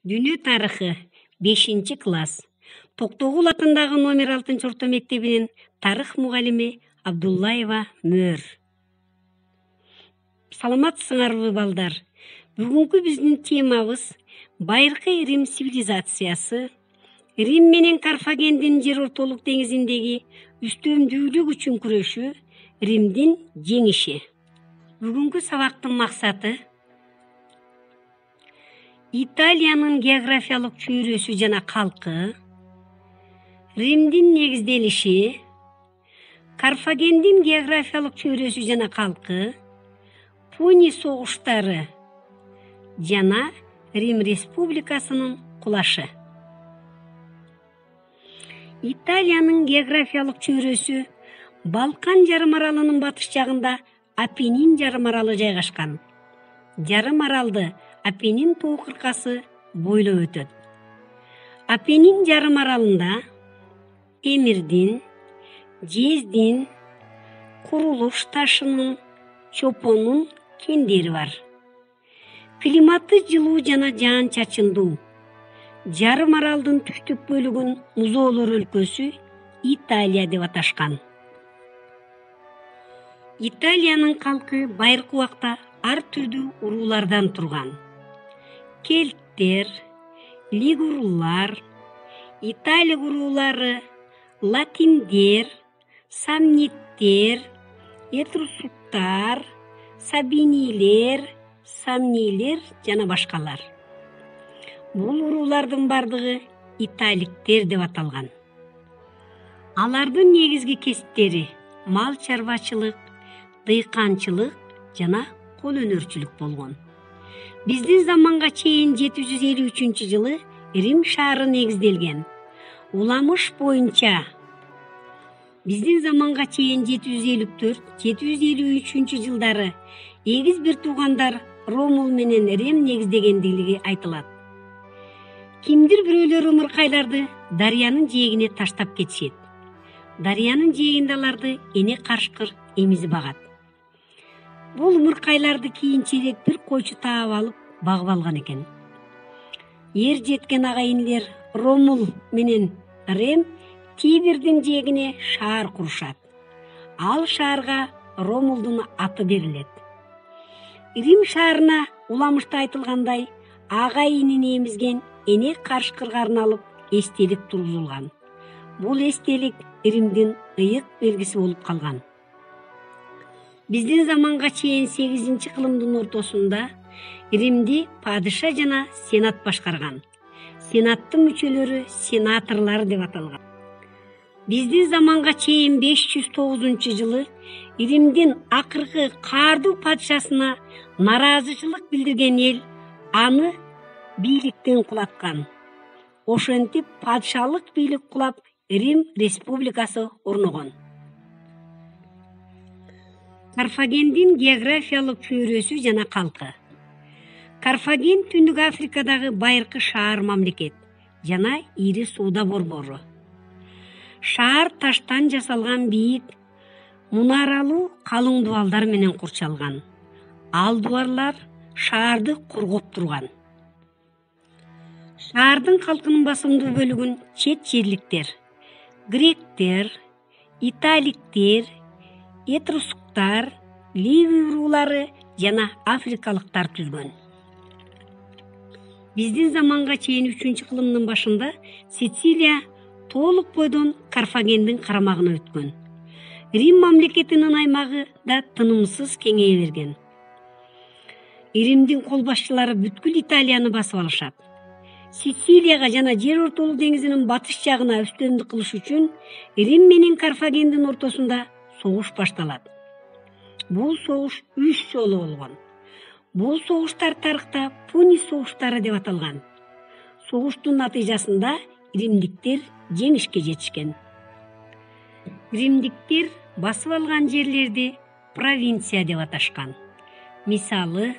Дүнү тарыхы 5-класс. Токтогул атындагы номер 6-орто мектебинин тарых мугалими Абдуллаева Мөр. Саламатсыңарбы балдар? Бүгүнкү биздин темабыз байыркы Рим цивилизациясы, Рим менен Карфагендин жер ортолук деңизиндеги үстөмдүүлүк үчүн күрөшү, Римдин жеңиши. Бүгүнкү сабактын максаты Италиянын географиялык чөйрөсү жана калкы, Римдин негизделиши, Карфагендин географиялык чөйрөсү жана калкы, Пуни согуштары жана Рим республикасынын кулашы. Италиянын географиялык чөйрөсү Балкан жарым аралынын батыш жагында Апеннин жарым аралы жайгашкан. Жарым аралды Апеннин тоо кыркасы бойлоп өтөт. Апеннин жарым аралында темирдин, жездин, курулуш ташынын, чопонун кендери бар. Климаты жылуу жана жаан-чачындуу. Жарым аралдын түштүк бөлүгүн музоолор өлкөсү Италия деп аташкан. Италиянын калкы байыркы убакта ар түрдүү уруулардан турган. Келттер, лигурлар, Италия уруулары, латиндер, самниттер, этрусуктар, сабинилер, самнилер жана башкалар. Бул уруулардын бардыгы италиктер деп аталган. Алардын негизги кесиптери мал чарбачылык, дыйканчылык жана кол өнөрчүлүк болгон. Биздин заманга чейин 753-жылы Рим шаары негизделген. Уламыш боюнча биздин заманга чейин 754-753 жылдары эгиз бир туугандар Ромул менен Рем негиздегендиги айтылат. Кимдир бирөөлөр мыркайларды дарыянын жээгине таштап кетишет. Дарыянын жээгинде аларды эне карышкыр эмизип агат. Бул мыркайларды кийинчерээк бир койчу таап алып багып алган экен. Эр жеткен агайынлер Ромул менен Рем Тибердин жээгине шаар курушат. Ал шаарга Ромулдун аты берилет. Рим шаарына уламышта айтылгандай агайынын эмизген эне карышкырга арналып эстелик тургузулган. Бул эстелик Римдин ыйык белгиси болуп калган. Биздин заманга чейин 8-кылымдын ортосунда Римди падыша жана сенат башкарган. Сенаттын мүчөлөрү сенаторлор деп аталган. Биздин заманга чейин 509-жылы Римдин акыркы каардуу падышасына нараазычылык билдирген эл аны бийликтен кулаткан. Ошентип падышалык бийлик кулап Рим республикасы орногон. Карфагендин географиялык чөйрөсү жана калкы. Карфаген Түндүк Африкадагы байыркы шаар мамлекет жана ири соода борбору. Шаар таштан жасалган бийик, мунаралуу калың дубалдар менен курчалган. Ал дубалдар шаарды коргоп турган. Шаардын калкынын басымдуу бөлүгүн чет жерликтер, гректер, италиктер, этрускуктар, ливий уруулары жана африкалыктар түзгөн. Биздин заманга чейин 3-кылымдын башында Сицилия толук бойдон Карфагендин карамагына өткөн. Рим мамлекетинин аймагы да тынымсыз кеңейе берген. Римдин кол башчылары бүткүл Италияны басып алышат. Сицилияга жана жер ортолук деңизинин батыш жагына үстөмдүк кылыш үчүн Рим менен Карфагендин ортосунда согуш башталат. Бул согуш 3 жолу болгон. Бул согуштар тарыхта Пуни согуштары деп аталган. Согуштун натыйжасында римдиктер жеңишке жетишкен. Римдиктер басып алган жерлерди провинция деп аташкан. Мисалы,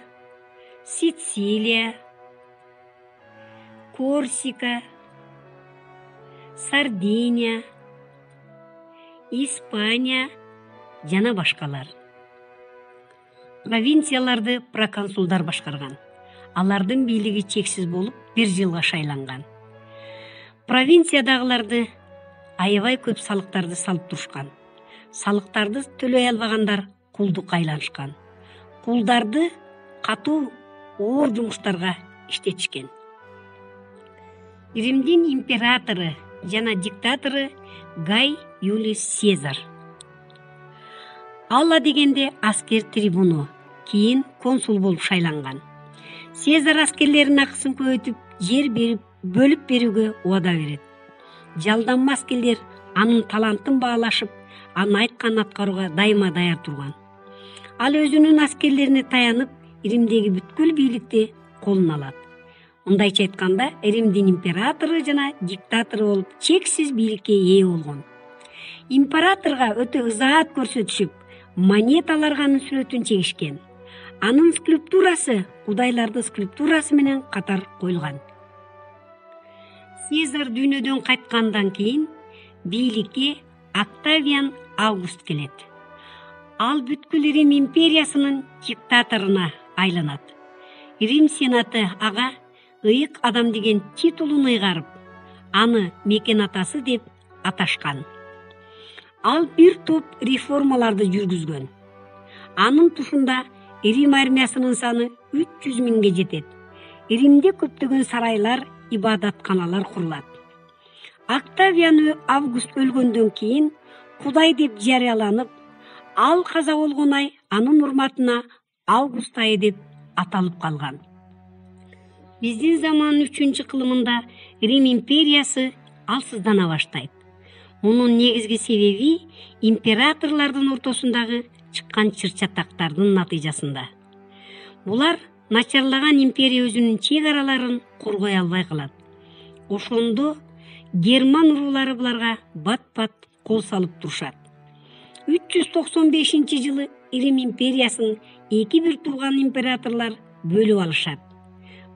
Сицилия, Корсика, Сардиния, Испания жана башкалар. Провинцияларды проконсулдар башкарган. Алардын бийлиги чексиз болуп, 1 жылга шайланган. Провинциядагыларды аябай көп салыктарды салып турушкан. Салыктарды төлөй албагандар кулдукка айланышкан. Кулдарды катуу оор жумуштарга иштетишкен. Римдин императору жана диктатору Гай Юлий Цезарь. Алла дегенде аскер трибуну, кийин консул болуп шайланган. Цезарь аскерлеринин акысын көбөйтүп, жер берип, бөлүп берүүгө убада берет. Жалданма аскерлер анын талантын баалашып, анын айтканын аткарууга дайыма даяр турган. Ал өзүнүн аскерлерине таянып, Римдеги бүткүл бийликти колуна алат. Мындайча айтканда, Римдин императору жана диктатору болуп, чексиз бийликке ээ болгон. Императорго өтө ызаат көрсөтүшүп, монеталарга анын сүрөтүн чегишкен. Анын скульптурасы кудайларды скульптурасы менен катар коюлган. Цезарь дүйнөдөн кайткандан кийин бийликке Октавиан Август келет. Ал бүткүл Рим империясынын диктаторуна айланат. Рим сенаты ага ыйык адам деген титулун ыйгарып, аны мекен атасы деп аташкан. Ал бир топ реформаларды жүргүзгөн. Анын тушунда Рим армиясынын саны 300 миңге жетет. Римде көптөгөн сарайлар, ибадатканалар курулат. Октавиан Август өлгөндөн кийин Кудай деп жарыяланып, ал каза болгон ай анын урматына Август айы деп аталып калган. Биздин замандын 3-кылымында Рим империясы алсыздана баштайт. Мунун негизги себеби императорлордун ортосундагы чыккан чыр-чатактардын натыйжасында. Булар начарлаган империя өзүнүн чек араларын коргой албай калат. Ошондо герман уруулары буларга бат-бат кол салып турушат. 395-жылы Рим империясын эки бир турган императорлор бөлүп алышат.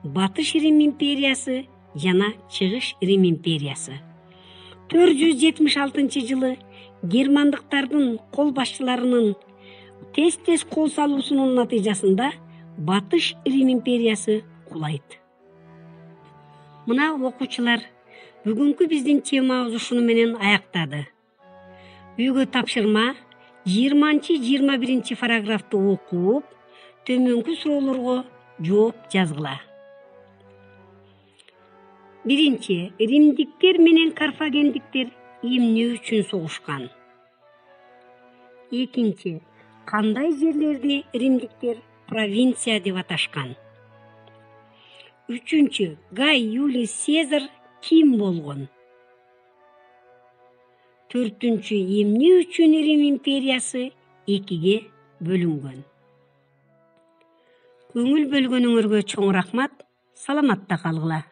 Батыш Рим империясы жана Чыгыш Рим империясы. 476-жылы германдыктардын кол башчыларынын тез кол салуусунун натыйжасында Батыш Рим империясы кулайт. Мына окуучулар, бүгүнкү биздин темабыз ушуну менен аяктады. Үйгө тапшырма 20-21 параграфты окуп, төмөнкү суроолорго жооп жазгыла. 1. Римдиктер менен карфагендиктер эмне үчүн согушкан? 2. Кандай жерлерди римдиктер провинция деп аташкан? 3. Гай Юлий Цезарь ким болгон? 4. Эмне үчүн Рим империясы экиге бөлүнгөн? Көңүл бөлгөнүңөргө чоң рахмат. Саламатта калгыла.